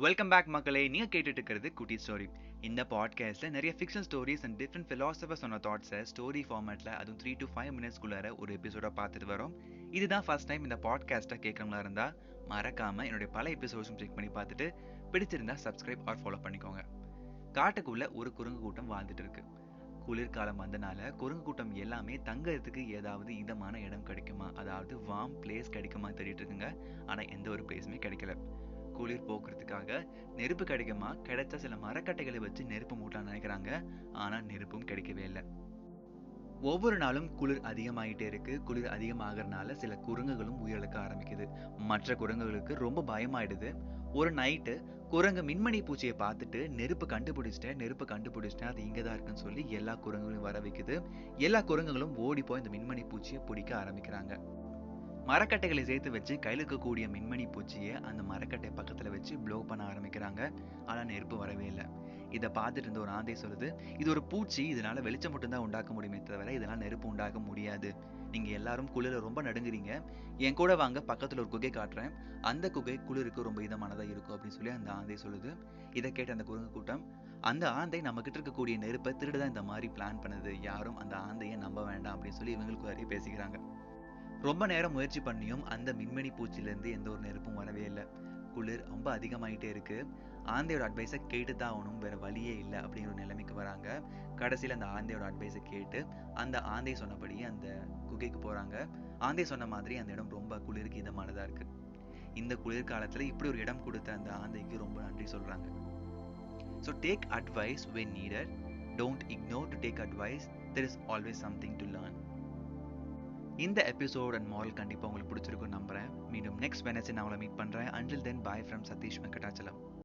Welcome back மக்களே. நீங்க கேட்டுட்டு இருக்கிறது குட்டி ஸ்டோரி. இந்த பாட்காஸ்ட்ல நிறைய fiction stories and different philosophers சொன்ன தாட்ஸை ஸ்டோரி ஃபார்மேட்ல அதுவும் 3 to 5 minutes ஒரு எபிசோட பார்த்துட்டு வரோம். இதுதான் ஃபர்ஸ்ட் டைம் இந்த பாட்காஸ்ட்டை கேட்கறவங்களா இருந்தா மறக்காம என்னுடைய பல எபிசோட்ஸும் செக் பண்ணி பார்த்துட்டு பிடிச்சிருந்தா சப்ஸ்கிரைப் ஆர் ஃபாலோ பண்ணிக்கோங்க. காட்டுக்குள்ள ஒரு குரங்கு கூட்டம் வாழ்ந்துட்டு இருக்கு. குளிர்காலம் வந்தனால குரங்கு கூட்டம் எல்லாமே தங்கறதுக்கு ஏதாவது இதமான இடம் கிடைக்குமா, அதாவது வார்ம் பிளேஸ் கிடைக்குமா தேடிட்டு இருக்குங்க. ஆனா எந்த ஒரு பிளேஸுமே கிடைக்கல. குளிர் போக்குறதுக்காக நெருப்பு கிடைக்குமா, கிடைச்ச சில மரக்கட்டைகளை வச்சு நெருப்பு மூட்டலாம்னு நினைக்கிறாங்க. ஆனா நெருப்பும் கிடைக்கவே இல்லை. ஒவ்வொரு நாளும் குளிர் அதிகமாயிட்டே இருக்கு. குளிர் அதிகமாகறனால சில குரங்குகளும் உயிரிழக்க ஆரம்பிக்குது. மற்ற குரங்குகளுக்கு ரொம்ப பயமாயிடுது. ஒரு நைட்டு குரங்கு மின்மணி பூச்சியை பார்த்துட்டு நெருப்பு கண்டுபிடிச்சிட்டேன், அது இங்கதான் இருக்குன்னு சொல்லி எல்லா குரங்குகளையும் வர வைக்குது. எல்லா குரங்குகளும் ஓடி போய் இந்த மின்மணி பூச்சியை பிடிக்க ஆரம்பிக்கிறாங்க. மரக்கட்டைகளை சேர்த்து வச்சு கையில் இருக்கக்கூடிய மின்மணி பூச்சியை அந்த மரக்கட்டை பக்கத்துல வச்சு ப்ளோ பண்ண ஆரம்பிக்கிறாங்க. ஆனா நெருப்பு வரவே இல்லை. இதை பார்த்துட்டு இருந்த ஒரு ஆந்தை சொல்லுது, இது ஒரு பூச்சி, இதனால வெளிச்சம் மட்டும்தான் உண்டாக்க முடியுமே தவிர இதனால நெருப்பு உண்டாக்க முடியாது. நீங்க எல்லாரும் குளிர ரொம்ப நடுங்குறீங்க, என் கூட வாங்க, பக்கத்துல ஒரு குகை காட்டுறேன், அந்த குகை குளிருக்கு ரொம்ப இதமானதா இருக்கும் அப்படின்னு சொல்லி அந்த ஆந்தை சொல்லுது. இதை கேட்ட அந்த குரங்கு கூட்டம், அந்த ஆந்தை நம்ம கிட்ட இருக்கக்கூடிய நெருப்பை திருடுதான் இந்த மாதிரி பிளான் பண்ணுது, யாரும் அந்த ஆந்தையை நம்ப வேண்டாம் அப்படின்னு சொல்லி இவங்களுக்கு நிறைய பேசிக்கிறாங்க. ரொம்ப நேரம் முயற்சி பண்ணியும் அந்த மின்மணி பூச்சிலேருந்து எந்த ஒரு நெருப்பும் வரவே இல்லை. குளிர் ரொம்ப அதிகமாயிட்டே இருக்கு. ஆந்தையோட அட்வைஸை கேட்டு தான் ஆகணும், வேற வழியே இல்லை அப்படிங்கிற ஒரு நிலைமைக்கு வராங்க. கடைசியில் அந்த ஆந்தையோட அட்வைஸை கேட்டு அந்த ஆந்தை சொன்னபடியே அந்த குகைக்கு போறாங்க. ஆந்தை சொன்ன மாதிரி அந்த இடம் ரொம்ப குளிருக்கு இதமானதா இருக்கு. இந்த குளிர்காலத்துல இப்படி ஒரு இடம் கொடுத்த அந்த ஆந்தைக்கு ரொம்ப நன்றி சொல்றாங்க. So take advice when needed, don't ignore to take advice, there is always something to learn. இந்த எபிசோட் அண்ட் மாரல் கண்டிப்பாக உங்களுக்கு பிடிச்சிருக்குன்னு நம்புறேன். மீண்டும் நெக்ஸ்ட் வெனஸ்டே நான் உங்களை மீட் பண்ணுறேன். Until then, bye from Satish Venkatachalam.